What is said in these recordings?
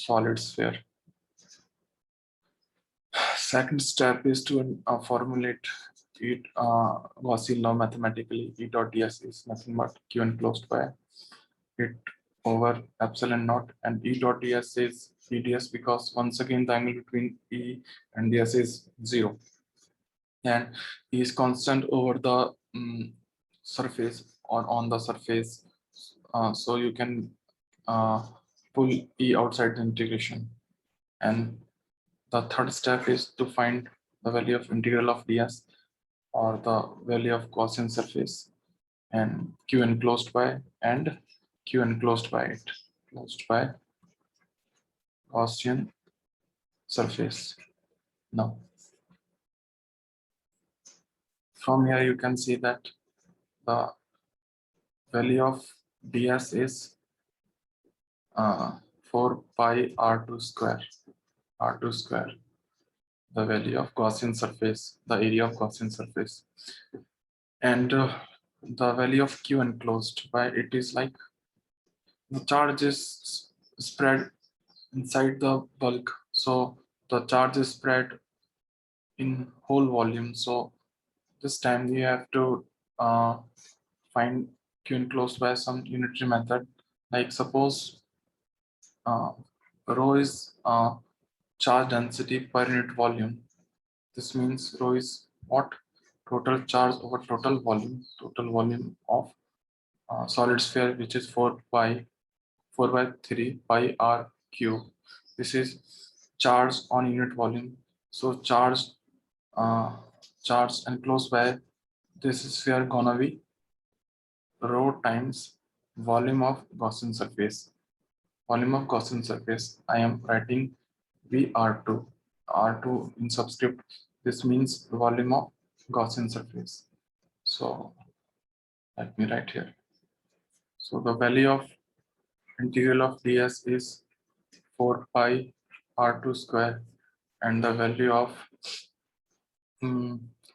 solid sphere. Second step is to formulate it Gaussian law mathematically. E dot ds is nothing but q enclosed by it over epsilon naught, and E dot ds is EDS because once again the angle between E and ds is 0, and E is constant over the surface or on the surface, so you can pull E outside the integration. And the third step is to find the value of integral of ds, or the value of Gaussian surface, and q enclosed by and q enclosed by it, closed by Gaussian surface. Now, from here you can see that the value of ds is 4 pi r2 square, the value of Gaussian surface, the area of Gaussian surface, and the value of q enclosed by it is like the charge is spread inside the bulk, so the charge is spread in whole volume. So this time you have to find q enclosed by some unitary method. Like suppose rho is charge density per unit volume. This means rho is what? Total charge over total volume of solid sphere, which is 4 by 3 pi r cube. This is charge on unit volume. So charge enclosed by this sphere gonna be rho times volume of Gaussian surface. Volume of Gaussian surface, I am writing VR2, R2 in subscript. This means volume of Gaussian surface. So let me write here. So the value of integral of ds is 4 pi r2 square, and the value of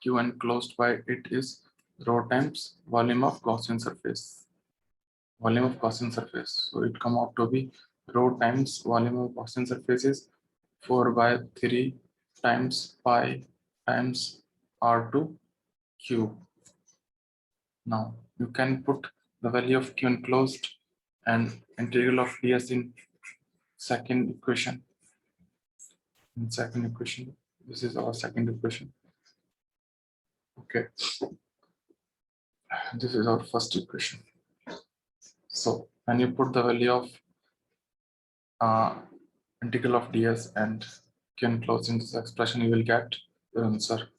q enclosed by it is rho times volume of Gaussian surface. Volume of Gaussian surface. So it come out to be rho times volume of Gaussian surface is 4 by 3 times pi times r2 cube. Now you can put the value of q enclosed and integral of ds in second equation. This is our second equation. Okay, this is our first equation. So when you put the value of integral of ds and q enclosed in this expression, you will get the answer.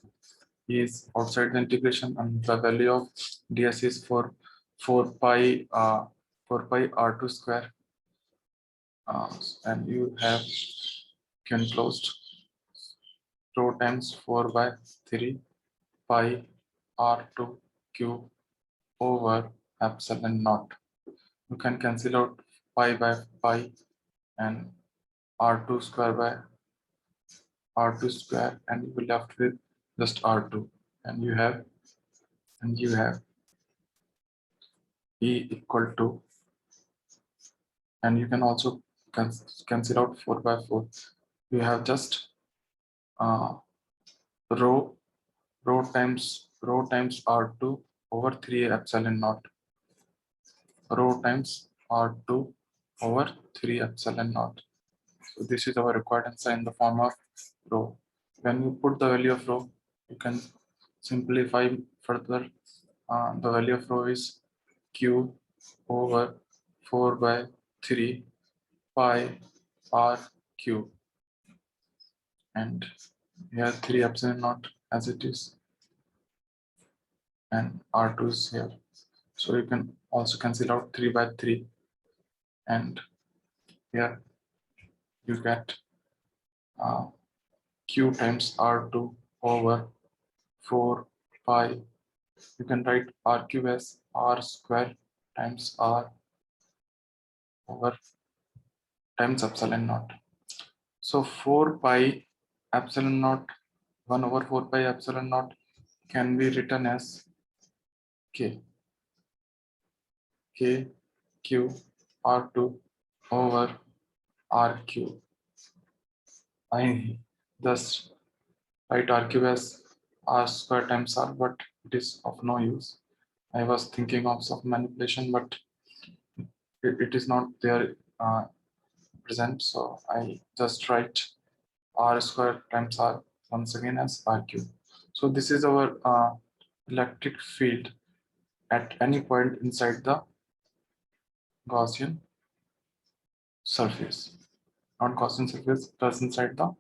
E is outside the integration, and the value of ds is for 4 pi r2 square, and you have q enclosed rho times 4 by 3 pi r2 cube over epsilon naught. You can cancel out pi by pi and r2 square by r2 square, and you will left with just r2, and you have E equal to, and you can also cancel out 4 by 4. You have just rho times r2 over 3 epsilon naught, rho times r2 over 3 epsilon naught. So this is our required answer in the form of rho. When you put the value of rho, you can simplify further. The value of rho is q over 4 by 3 pi r cube, and here 3 epsilon naught as it is, and r2 is here. So you can also cancel out 3 by 3, and here you get q times r2 over 4 pi. You can write r cube as r square times r over times epsilon naught. So 4 pi epsilon naught, 1 over 4 pi epsilon naught can be written as k q r2 over R cube. I thus write R cube as R square times R, but it is of no use. I was thinking of some manipulation, but it is not there present. So I just write R square times R once again as R cube. So this is our electric field at any point inside the Gaussian surface. Not Gaussian surface, plus inside the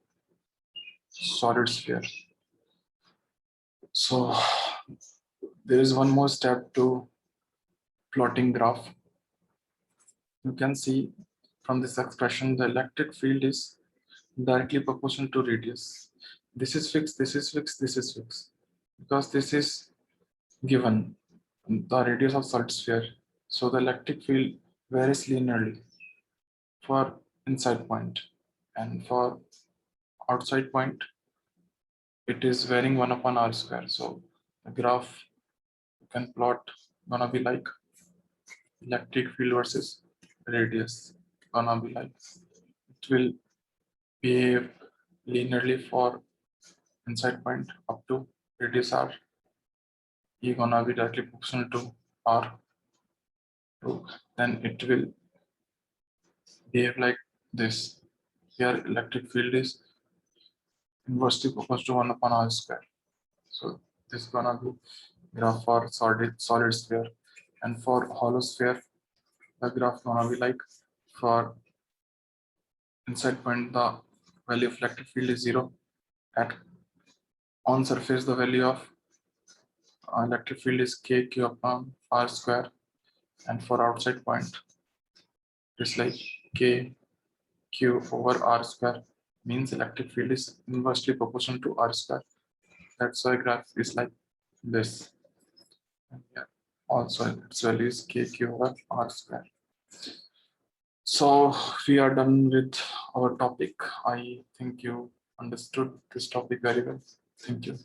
solid sphere. So there is one more step to plotting graph. You can see from this expression, the electric field is directly proportional to radius. This is fixed, this is fixed, this is fixed. Because this is given the radius of solid sphere. So the electric field varies linearly for inside point, and for outside point, it is varying 1 upon r square. So the graph you can plot gonna be like electric field versus radius, gonna be like it will behave linearly for inside point up to radius r. E gonna be directly proportional to r. Then it will behave like this. Here electric field is inversely proportional to 1 upon r square. So this is gonna be graph for solid sphere, and for hollow sphere the graph gonna be like for inside point the value of electric field is 0. At on surface the value of electric field is k q upon r square, and for outside point it's like k q over r square, means electric field is inversely proportional to r square. That's why graph is like this. And yeah, also its value is k q over r square. So we are done with our topic. I think you understood this topic very well. Thank you.